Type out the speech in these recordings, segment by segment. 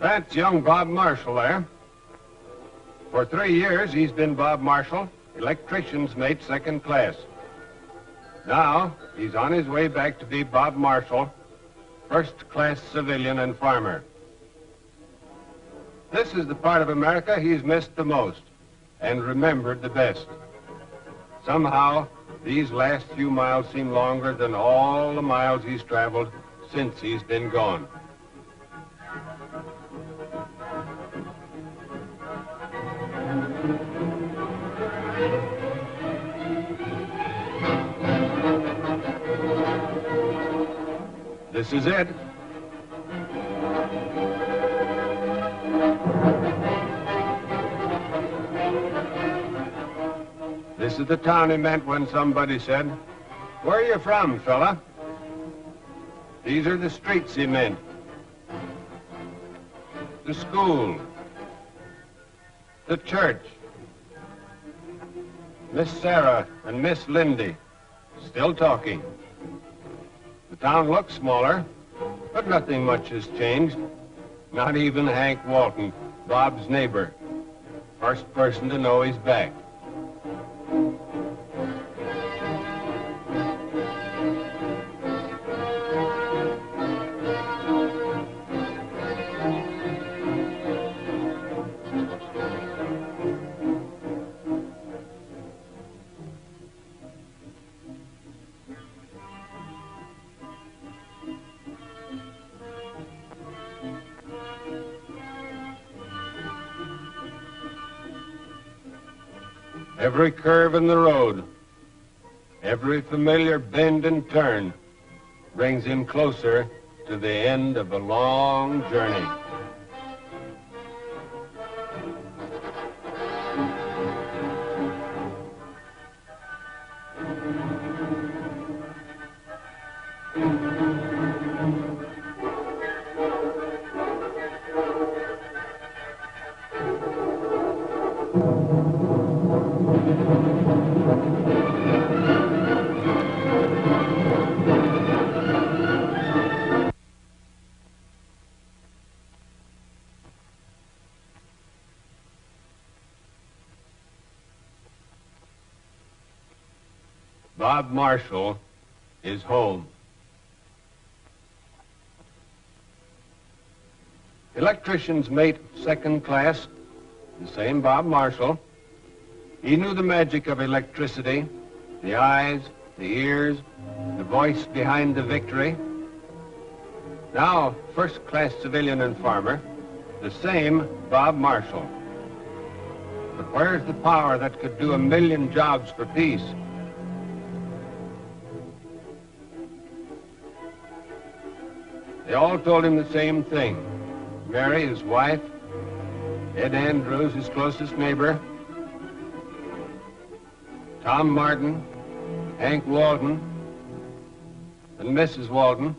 That's young Bob Marshall there. For 3 years, he's been Bob Marshall, electrician's mate, second class. Now, he's on his way back to be Bob Marshall, first-class civilian and farmer. This is the part of America he's missed the most and remembered the best. Somehow, these last few miles seem longer than all the miles he's traveled since he's been gone. This is it. This is the town he meant when somebody said, "Where are you from, fella?" These are the streets he meant. The school. The church. Miss Sarah and Miss Lindy, still talking. The town looks smaller, but nothing much has changed. Not even Hank Walton, Bob's neighbor, first person to know he's back. Every curve in the road, every familiar bend and turn brings him closer to the end of a long journey. Bob Marshall is home. Electrician's mate, second class, the same Bob Marshall. He knew the magic of electricity, the eyes, the ears, the voice behind the victory. Now, first-class civilian and farmer, the same Bob Marshall. But where's the power that could do 1,000,000 jobs for peace? They all told him the same thing. Mary, his wife, Ed Andrews, his closest neighbor, Tom Martin, Hank Walton, and Mrs. Walton,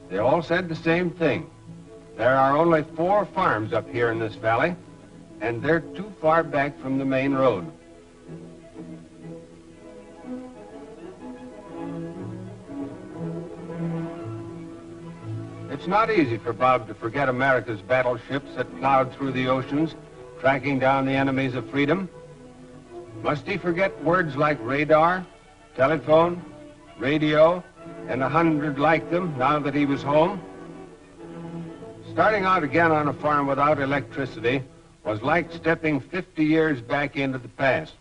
they all said the same thing. There are only 4 farms up here in this valley, and they're too far back from the main road. It's not easy for Bob to forget America's battleships that plowed through the oceans, tracking down the enemies of freedom. Must he forget words like radar, telephone, radio, and 100 like them now that he was home? Starting out again on a farm without electricity was like stepping 50 years back into the past.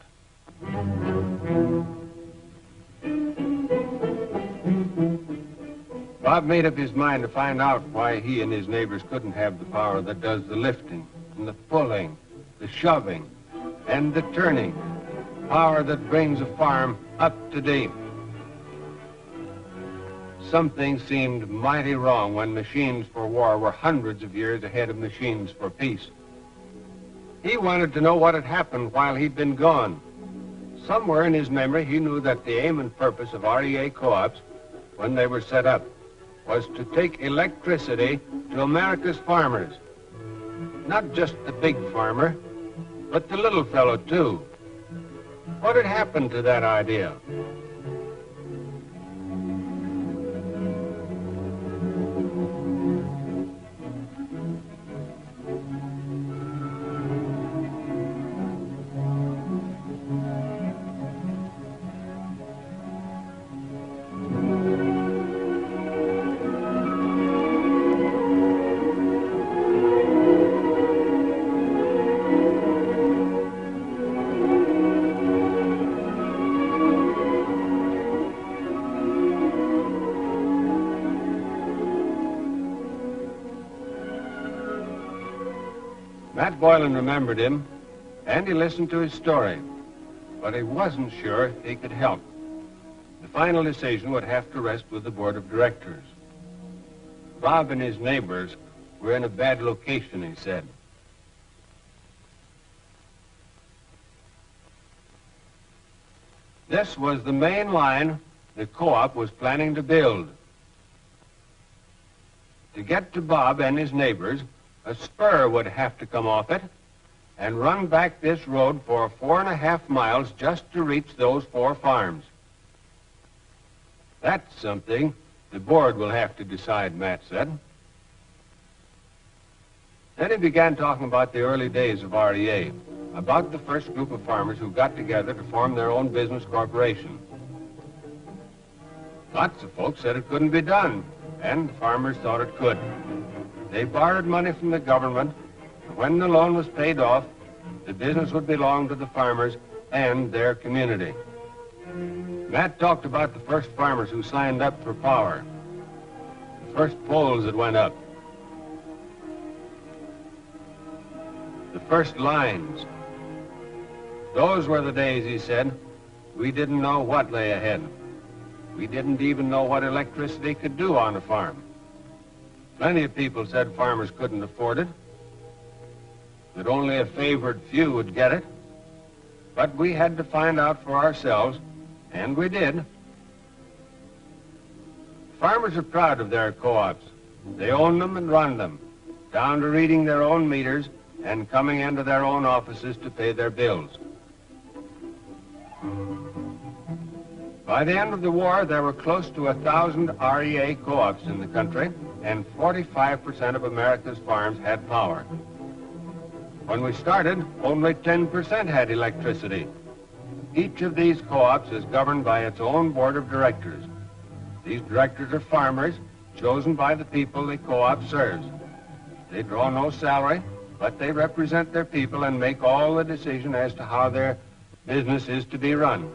Bob made up his mind to find out why he and his neighbors couldn't have the power that does the lifting and the pulling, the shoving, and the turning. Power that brings a farm up to date. Something seemed mighty wrong when machines for war were hundreds of years ahead of machines for peace. He wanted to know what had happened while he'd been gone. Somewhere in his memory, he knew that the aim and purpose of REA co-ops, when they were set up, was to take electricity to America's farmers. Not just the big farmer, but the little fellow, too. What had happened to that idea? Matt Boylan remembered him, and he listened to his story, but he wasn't sure he could help. The final decision would have to rest with the board of directors. Bob and his neighbors were in a bad location, he said. This was the main line the co-op was planning to build. To get to Bob and his neighbors, a spur would have to come off it and run back this road for 4.5 miles just to reach those 4 farms. That's something the board will have to decide, Matt said. Then he began talking about the early days of REA, about the first group of farmers who got together to form their own business corporation. Lots of folks said it couldn't be done, and the farmers thought it could. They borrowed money from the government, and when the loan was paid off, the business would belong to the farmers and their community. Matt talked about the first farmers who signed up for power, the first poles that went up, the first lines. Those were the days, he said, we didn't know what lay ahead. We didn't even know what electricity could do on a farm. Plenty of people said farmers couldn't afford it, that only a favored few would get it. But we had to find out for ourselves, and we did. Farmers are proud of their co-ops. They own them and run them, down to reading their own meters and coming into their own offices to pay their bills. By the end of the war, there were close to 1,000 REA co-ops in the country, and 45% of America's farms had power. When we started, only 10% had electricity. Each of these co-ops is governed by its own board of directors. These directors are farmers, chosen by the people the co-op serves. They draw no salary, but they represent their people and make all the decision as to how their business is to be run.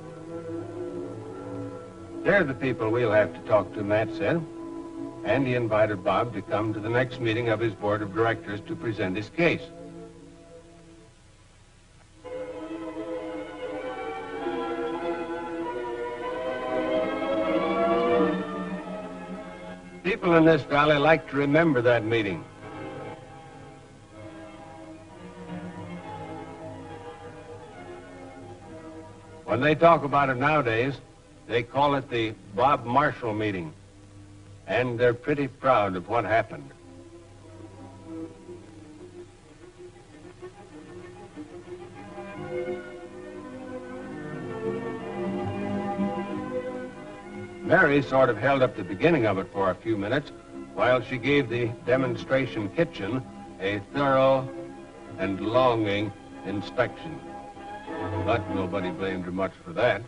They're the people we'll have to talk to, Matt said. And he invited Bob to come to the next meeting of his board of directors to present his case. People in this valley like to remember that meeting. When they talk about it nowadays, they call it the Bob Marshall meeting, and they're pretty proud of what happened. Mary sort of held up the beginning of it for a few minutes while she gave the demonstration kitchen a thorough and longing inspection. But nobody blamed her much for that.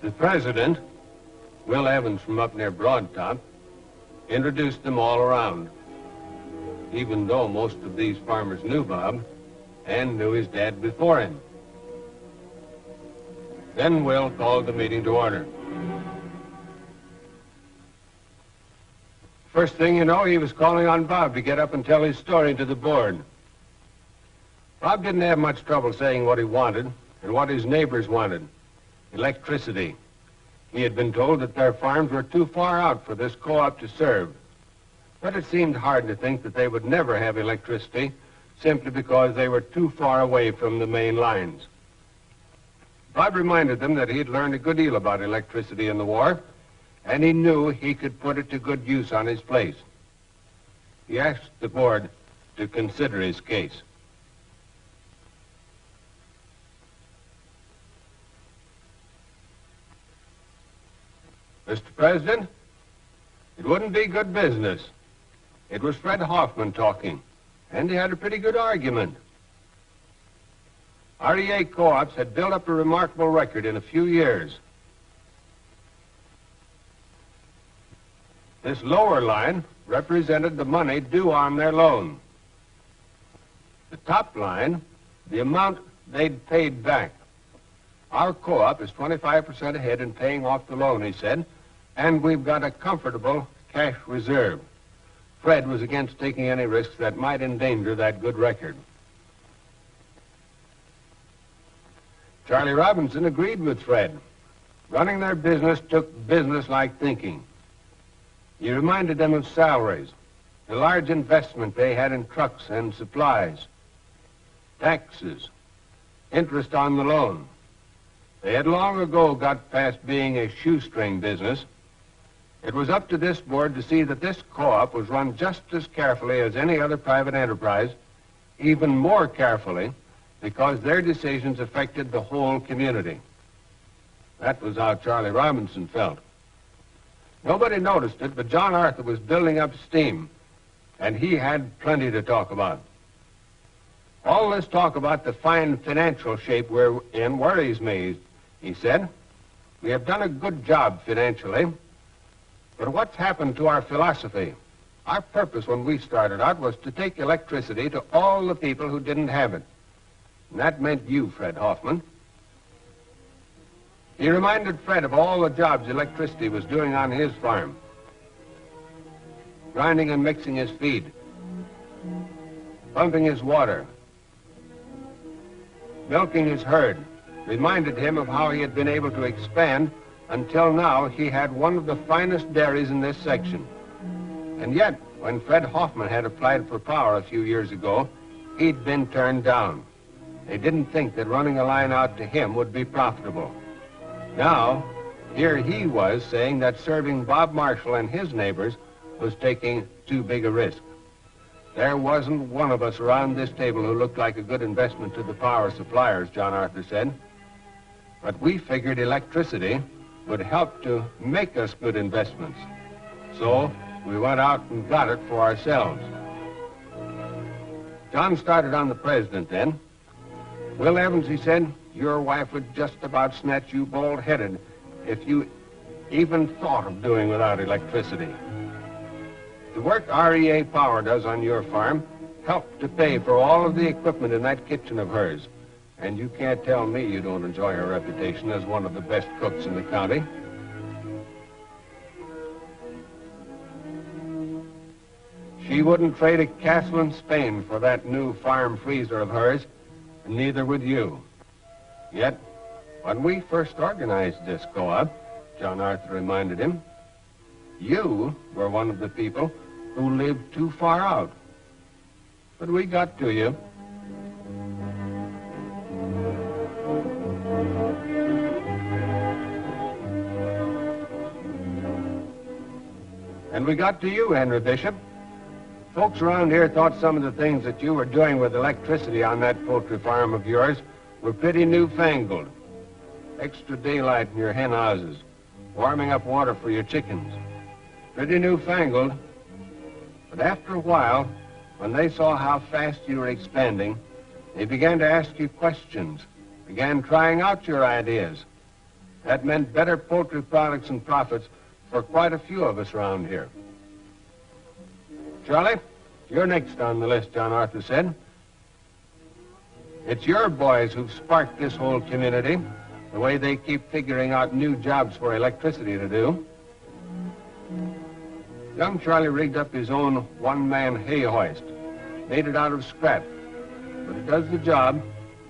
The president, Will Evans from up near Broad Top, introduced them all around, even though most of these farmers knew Bob and knew his dad before him. Then Will called the meeting to order. First thing you know, he was calling on Bob to get up and tell his story to the board. Bob didn't have much trouble saying what he wanted and what his neighbors wanted: electricity. He had been told that their farms were too far out for this co-op to serve. But it seemed hard to think that they would never have electricity simply because they were too far away from the main lines. Bob reminded them that he had learned a good deal about electricity in the war, and he knew he could put it to good use on his place. He asked the board to consider his case. Mr. President, it wouldn't be good business. It was Fred Hoffman talking, and he had a pretty good argument. REA co-ops had built up a remarkable record in a few years. This lower line represented the money due on their loan. The top line, the amount they'd paid back. Our co-op is 25% ahead in paying off the loan, he said, and we've got a comfortable cash reserve. Fred was against taking any risks that might endanger that good record. Charlie Robinson agreed with Fred. Running their business took business-like thinking. He reminded them of salaries, the large investment they had in trucks and supplies, taxes, interest on the loan. They had long ago got past being a shoestring business. It was up to this board to see that this co-op was run just as carefully as any other private enterprise, even more carefully, because their decisions affected the whole community. That was how Charlie Robinson felt. Nobody noticed it, but John Arthur was building up steam, and he had plenty to talk about. All this talk about the fine financial shape we're in worries me, he said. We have done a good job financially, but what's happened to our philosophy? Our purpose when we started out was to take electricity to all the people who didn't have it. And that meant you, Fred Hoffman. He reminded Fred of all the jobs electricity was doing on his farm. Grinding and mixing his feed, pumping his water, milking his herd. Reminded him of how he had been able to expand. Until now, he had one of the finest dairies in this section. And yet, when Fred Hoffman had applied for power a few years ago, he'd been turned down. They didn't think that running a line out to him would be profitable. Now, here he was saying that serving Bob Marshall and his neighbors was taking too big a risk. There wasn't one of us around this table who looked like a good investment to the power suppliers, John Arthur said. But we figured electricity would help to make us good investments. So we went out and got it for ourselves. John started on the president then. Will Evans, he said, your wife would just about snatch you bald-headed if you even thought of doing without electricity. The work REA Power does on your farm helped to pay for all of the equipment in that kitchen of hers. And you can't tell me you don't enjoy her reputation as one of the best cooks in the county. She wouldn't trade a castle in Spain for that new farm freezer of hers, and neither would you. Yet, when we first organized this co-op, John Arthur reminded him, you were one of the people who lived too far out. But we got to you. And we got to you, Henry Bishop. Folks around here thought some of the things that you were doing with electricity on that poultry farm of yours were pretty newfangled. Extra daylight in your hen houses, warming up water for your chickens. Pretty newfangled. But after a while, when they saw how fast you were expanding, they began to ask you questions, began trying out your ideas. That meant better poultry products and profits for quite a few of us around here. Charlie, you're next on the list, John Arthur said. It's your boys who've sparked this whole community, the way they keep figuring out new jobs for electricity to do. Young Charlie rigged up his own one-man hay hoist, made it out of scrap. But it does the job,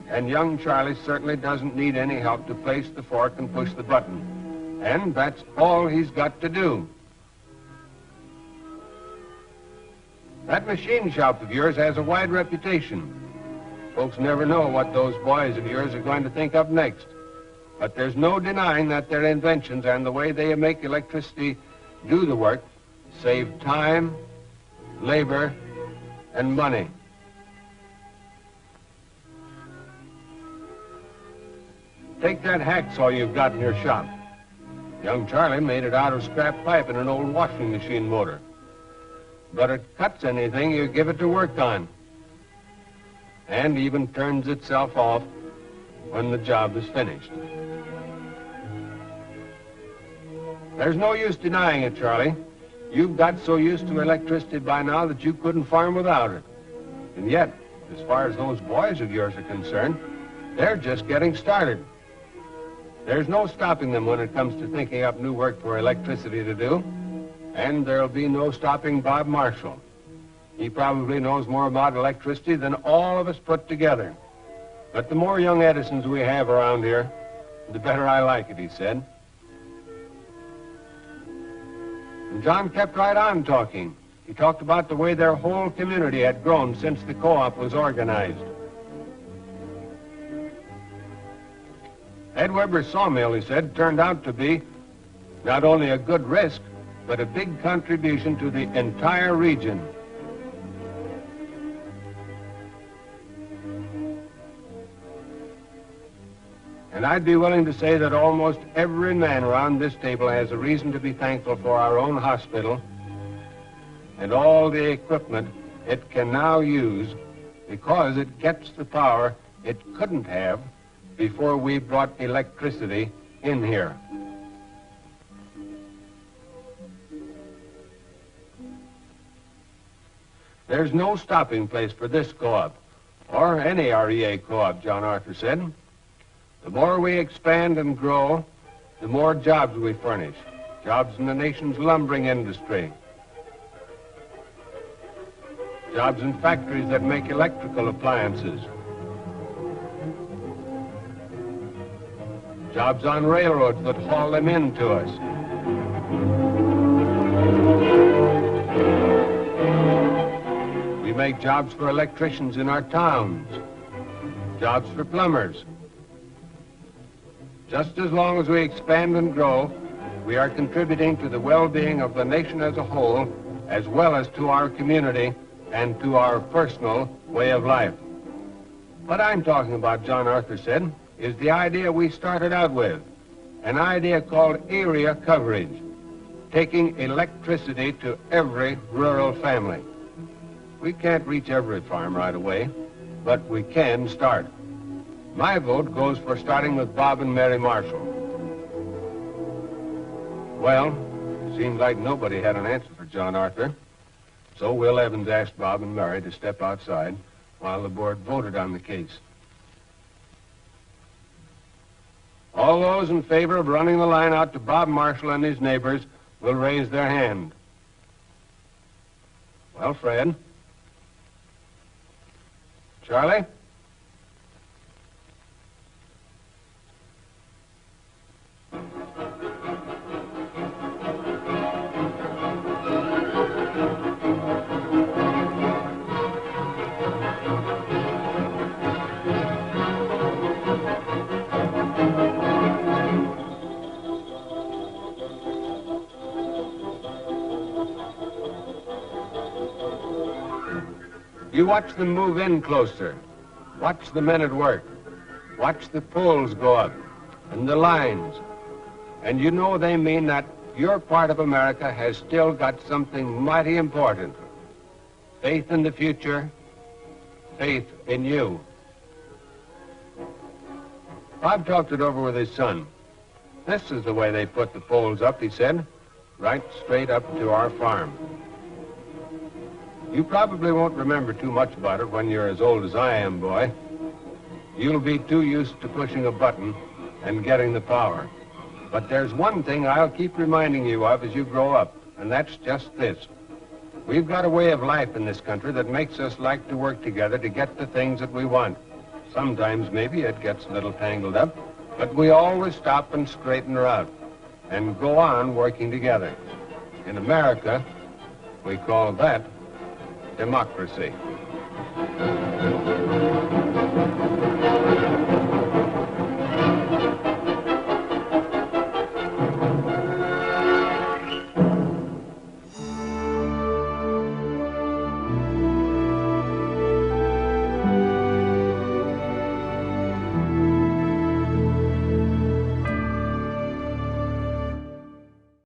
and young Charlie certainly doesn't need any help to place the fork and push the button. And that's all he's got to do. That machine shop of yours has a wide reputation. Folks never know what those boys of yours are going to think up next. But there's no denying that their inventions and the way they make electricity do the work save time, labor, and money. Take that hacksaw you've got in your shop. Young Charlie made it out of scrap pipe and an old washing machine motor. But it cuts anything you give it to work on, and even turns itself off when the job is finished. There's no use denying it, Charlie. You've got so used to electricity by now that you couldn't farm without it. And yet, as far as those boys of yours are concerned, they're just getting started. There's no stopping them when it comes to thinking up new work for electricity to do. And there'll be no stopping Bob Marshall. He probably knows more about electricity than all of us put together. But the more young Edisons we have around here, the better I like it, he said. And John kept right on talking. He talked about the way their whole community had grown since the co-op was organized. Ed Weber's sawmill, he said, turned out to be not only a good risk, but a big contribution to the entire region. And I'd be willing to say that almost every man around this table has a reason to be thankful for our own hospital and all the equipment it can now use because it gets the power it couldn't have before we brought electricity in here. There's no stopping place for this co-op, or any REA co-op, John Arthur said. The more we expand and grow, the more jobs we furnish. Jobs in the nation's lumbering industry. Jobs in factories that make electrical appliances. Jobs on railroads that haul them in to us. We make jobs for electricians in our towns. Jobs for plumbers. Just as long as we expand and grow, we are contributing to the well-being of the nation as a whole, as well as to our community and to our personal way of life. What I'm talking about, John Arthur said, is the idea we started out with, an idea called area coverage, taking electricity to every rural family. We can't reach every farm right away, but we can start. My vote goes for starting with Bob and Mary Marshall. Well, it seemed like nobody had an answer for John Arthur, so Will Evans asked Bob and Mary to step outside while the board voted on the case. All those in favor of running the line out to Bob Marshall and his neighbors will raise their hand. Well, Fred? Charlie? You watch them move in closer. Watch the men at work. Watch the poles go up and the lines. And you know they mean that your part of America has still got something mighty important. Faith in the future, faith in you. Bob talked it over with his son. This is the way they put the poles up, he said, right straight up to our farm. You probably won't remember too much about it when you're as old as I am, boy. You'll be too used to pushing a button and getting the power. But there's one thing I'll keep reminding you of as you grow up, and that's just this. We've got a way of life in this country that makes us like to work together to get the things that we want. Sometimes maybe it gets a little tangled up, but we always stop and straighten her out and go on working together. In America, we call that democracy.